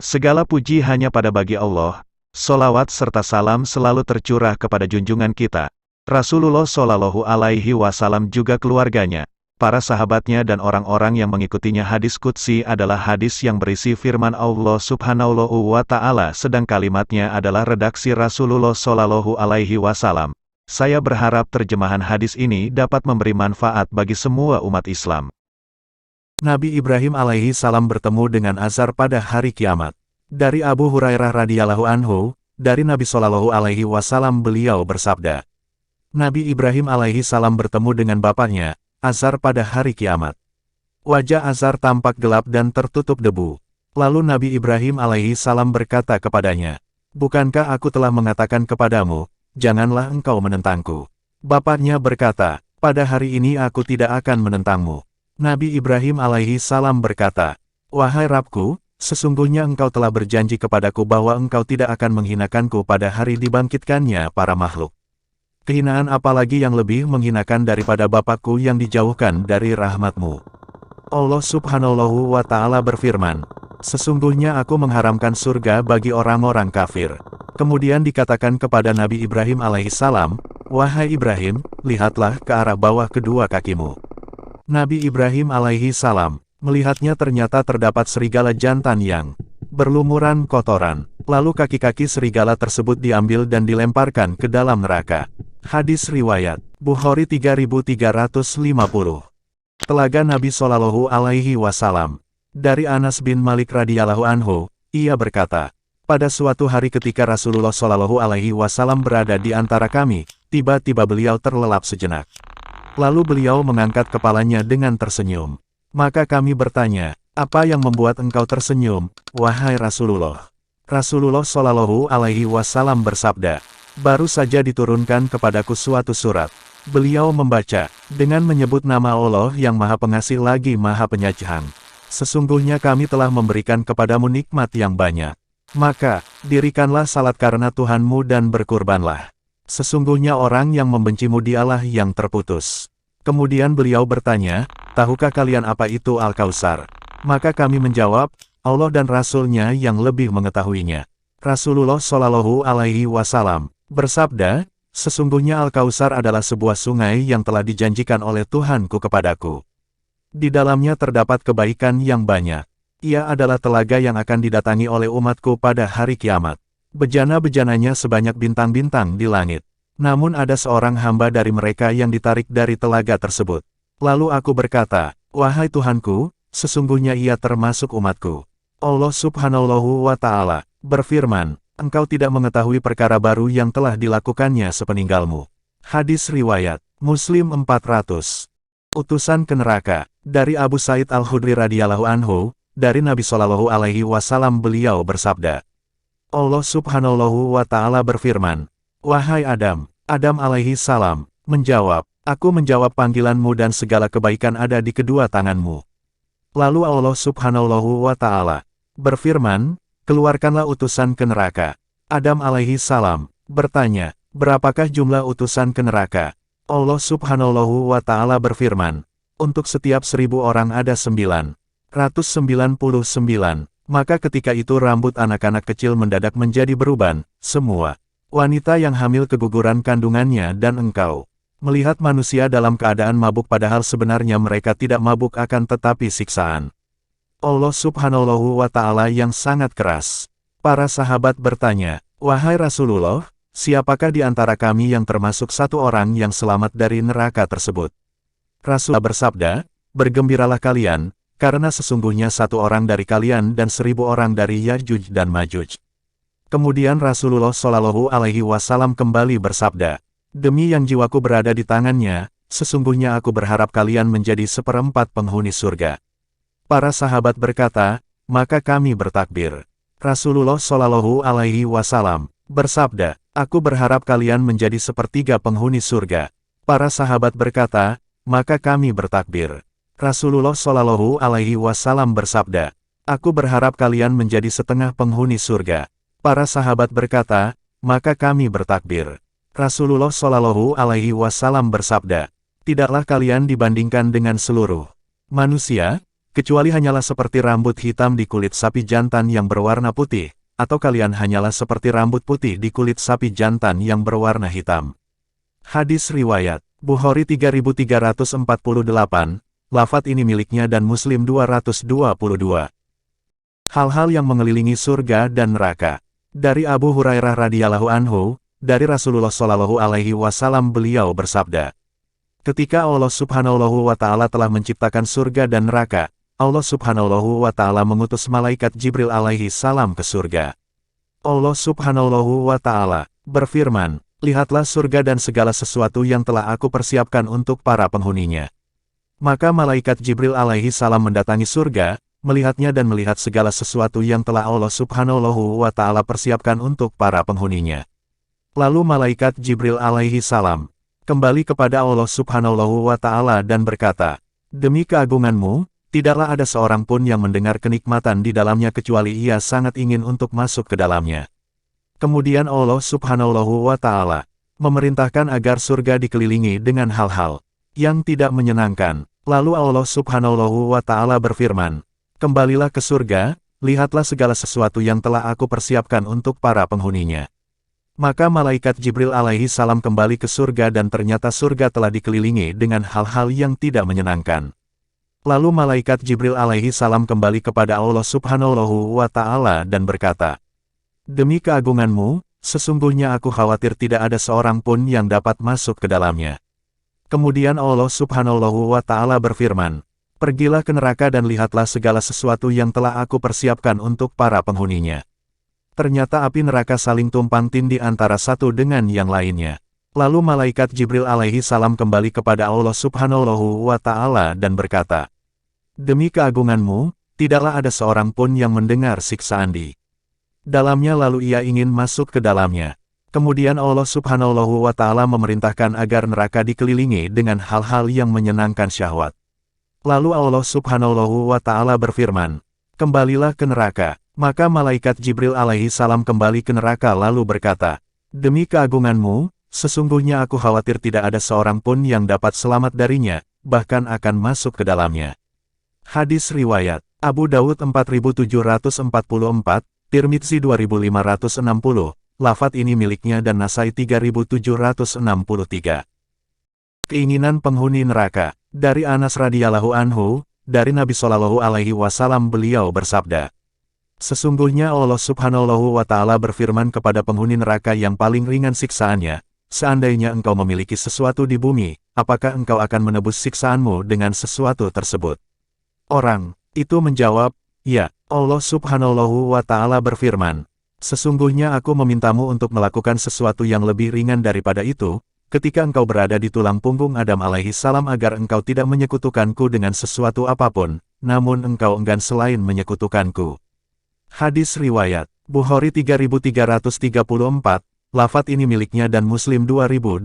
Segala puji hanya pada bagi Allah. Sholawat serta salam selalu tercurah kepada junjungan kita, Rasulullah Shallallahu Alaihi Wasallam, juga keluarganya, para sahabatnya dan orang-orang yang mengikutinya. Hadis Qudsi adalah hadis yang berisi firman Allah Subhanahu wa Ta'ala, sedang kalimatnya adalah redaksi Rasulullah Shallallahu Alaihi Wasallam. Saya berharap terjemahan hadis ini dapat memberi manfaat bagi semua umat Islam. Nabi Ibrahim alaihi salam bertemu dengan Azar pada hari kiamat. Dari Abu Hurairah radhiyallahu anhu, dari Nabi Shallallahu alaihi wasallam, beliau bersabda, Nabi Ibrahim alaihi salam bertemu dengan bapaknya, Azar, pada hari kiamat. Wajah Azar tampak gelap dan tertutup debu. Lalu Nabi Ibrahim alaihi salam berkata kepadanya, bukankah aku telah mengatakan kepadamu, janganlah engkau menentangku? Bapaknya berkata, pada hari ini aku tidak akan menentangmu. Nabi Ibrahim alaihi salam berkata, wahai Rabbku, sesungguhnya engkau telah berjanji kepadaku bahwa engkau tidak akan menghinakanku pada hari dibangkitkannya para makhluk. Kehinaan apalagi yang lebih menghinakan daripada bapakku yang dijauhkan dari rahmatmu. Allah Subhanahu wa Ta'ala berfirman, sesungguhnya aku mengharamkan surga bagi orang-orang kafir. Kemudian dikatakan kepada Nabi Ibrahim alaihi salam, wahai Ibrahim, lihatlah ke arah bawah kedua kakimu. Nabi Ibrahim alaihi salam melihatnya, ternyata terdapat serigala jantan yang berlumuran kotoran. Lalu kaki-kaki serigala tersebut diambil dan dilemparkan ke dalam neraka. Hadis riwayat Bukhari 3350. Telaga Nabi Shallallahu alaihi wasallam. Dari Anas bin Malik radhiyallahu anhu, ia berkata, pada suatu hari ketika Rasulullah Shallallahu alaihi wasallam berada di antara kami, tiba-tiba beliau terlelap sejenak. Lalu beliau mengangkat kepalanya dengan tersenyum. Maka kami bertanya, apa yang membuat engkau tersenyum, wahai Rasulullah? Rasulullah Shallallahu alaihi wasallam bersabda, baru saja diturunkan kepadaku suatu surat. Beliau membaca, dengan menyebut nama Allah yang Maha Pengasih lagi Maha Penyayang. Sesungguhnya kami telah memberikan kepadamu nikmat yang banyak. Maka, dirikanlah salat karena Tuhanmu dan berkurbanlah. Sesungguhnya orang yang membencimu dialah yang terputus. Kemudian beliau bertanya, tahukah kalian apa itu Al-Kautsar? Maka kami menjawab, Allah dan Rasul-Nya yang lebih mengetahuinya. Rasulullah Shallallahu alaihi wasallam bersabda, sesungguhnya Al-Kautsar adalah sebuah sungai yang telah dijanjikan oleh Tuhanku kepadaku. Di dalamnya terdapat kebaikan yang banyak. Ia adalah telaga yang akan didatangi oleh umatku pada hari kiamat. Bejana-bejananya sebanyak bintang-bintang di langit. Namun ada seorang hamba dari mereka yang ditarik dari telaga tersebut. Lalu aku berkata, wahai Tuhanku, sesungguhnya ia termasuk umatku. Allah Subhanahu wa Ta'ala berfirman, engkau tidak mengetahui perkara baru yang telah dilakukannya sepeninggalmu. Hadis riwayat Muslim 400. Utusan ke neraka. Dari Abu Sa'id Al-Khudri radhiyallahu anhu, dari Nabi Shallallahu alaihi wasallam, beliau bersabda, Allah Subhanahu wa Ta'ala berfirman, wahai Adam, Adam alaihi salam menjawab, aku menjawab panggilanmu dan segala kebaikan ada di kedua tanganmu. Lalu Allah Subhanahu wa Ta'ala berfirman, keluarkanlah utusan ke neraka. Adam alaihi salam bertanya, berapakah jumlah utusan ke neraka? Allah Subhanahu wa Ta'ala berfirman, untuk setiap 1000 orang ada 999. Maka ketika itu rambut anak-anak kecil mendadak menjadi beruban, semua wanita yang hamil keguguran kandungannya, dan engkau melihat manusia dalam keadaan mabuk padahal sebenarnya mereka tidak mabuk akan tetapi siksaan Allah Subhanahu wa Ta'ala yang sangat keras. Para sahabat bertanya, wahai Rasulullah, siapakah di antara kami yang termasuk satu orang yang selamat dari neraka tersebut? Rasul bersabda, bergembiralah kalian, karena sesungguhnya satu orang dari kalian dan 1000 orang dari Ya'juj dan Ma'juj. Kemudian Rasulullah Shallallahu alaihi wasallam kembali bersabda, demi yang jiwaku berada di tangannya, sesungguhnya aku berharap kalian menjadi 1/4 penghuni surga. Para sahabat berkata, maka kami bertakbir. Rasulullah Shallallahu alaihi wasallam bersabda, aku berharap kalian menjadi 1/3 penghuni surga. Para sahabat berkata, maka kami bertakbir. Rasulullah Shallallahu alaihi wasallam bersabda, aku berharap kalian menjadi 1/2 penghuni surga. Para sahabat berkata, maka kami bertakbir. Rasulullah Shallallahu alaihi wasallam bersabda, tidaklah kalian dibandingkan dengan seluruh manusia, kecuali hanyalah seperti rambut hitam di kulit sapi jantan yang berwarna putih, atau kalian hanyalah seperti rambut putih di kulit sapi jantan yang berwarna hitam. Hadis riwayat Bukhari 3348, lafaz ini miliknya dan Muslim 222. Hal-hal yang mengelilingi surga dan neraka. Dari Abu Hurairah radhiyallahu anhu, dari Rasulullah shallallahu alaihi wasallam beliau bersabda, ketika Allah subhanahu wa ta'ala telah menciptakan surga dan neraka, Allah subhanahu wa ta'ala mengutus malaikat Jibril alaihi salam ke surga. Allah subhanahu wa ta'ala berfirman, lihatlah surga dan segala sesuatu yang telah aku persiapkan untuk para penghuninya. Maka malaikat Jibril alaihi salam mendatangi surga, melihatnya dan melihat segala sesuatu yang telah Allah subhanahu wa ta'ala persiapkan untuk para penghuninya. Lalu malaikat Jibril alaihi salam kembali kepada Allah subhanahu wa ta'ala dan berkata, demi keagunganmu, tidaklah ada seorang pun yang mendengar kenikmatan di dalamnya kecuali ia sangat ingin untuk masuk ke dalamnya. Kemudian Allah subhanahu wa ta'ala memerintahkan agar surga dikelilingi dengan hal-hal yang tidak menyenangkan. Lalu Allah subhanahu wa ta'ala berfirman, kembalilah ke surga, lihatlah segala sesuatu yang telah aku persiapkan untuk para penghuninya. Maka malaikat Jibril alaihi salam kembali ke surga dan ternyata surga telah dikelilingi dengan hal-hal yang tidak menyenangkan. Lalu malaikat Jibril alaihi salam kembali kepada Allah subhanahu wa ta'ala dan berkata, demi keagunganmu, sesungguhnya aku khawatir tidak ada seorang pun yang dapat masuk ke dalamnya. Kemudian Allah subhanahu wa ta'ala berfirman, pergilah ke neraka dan lihatlah segala sesuatu yang telah aku persiapkan untuk para penghuninya. Ternyata api neraka saling tumpang tindih antara satu dengan yang lainnya. Lalu malaikat Jibril alaihi salam kembali kepada Allah subhanahu wa ta'ala dan berkata, demi keagunganmu, tidaklah ada seorang pun yang mendengar siksaan di dalamnya lalu ia ingin masuk ke dalamnya. Kemudian Allah subhanahu wa ta'ala memerintahkan agar neraka dikelilingi dengan hal-hal yang menyenangkan syahwat. Lalu Allah subhanahu wa ta'ala berfirman, kembalilah ke neraka. Maka malaikat Jibril alaihi salam kembali ke neraka lalu berkata, demi keagunganmu, sesungguhnya aku khawatir tidak ada seorang pun yang dapat selamat darinya, bahkan akan masuk ke dalamnya. Hadis riwayat Abu Dawud 4744, Tirmidzi 2560, lafaz ini miliknya dan Nasai 3763. Keinginan penghuni neraka. Dari Anas radhiyallahu anhu, dari Nabi Shallallahu alaihi wasallam beliau bersabda, sesungguhnya Allah subhanahu wa ta'ala berfirman kepada penghuni neraka yang paling ringan siksaannya, seandainya engkau memiliki sesuatu di bumi, apakah engkau akan menebus siksaanmu dengan sesuatu tersebut? Orang itu menjawab, ya. Allah subhanahu wa ta'ala berfirman, sesungguhnya aku memintamu untuk melakukan sesuatu yang lebih ringan daripada itu, ketika engkau berada di tulang punggung Adam alaihi salam agar engkau tidak menyekutukanku dengan sesuatu apapun, namun engkau enggan selain menyekutukanku. Hadis riwayat Bukhari 3334, lafaz ini miliknya dan Muslim 2805.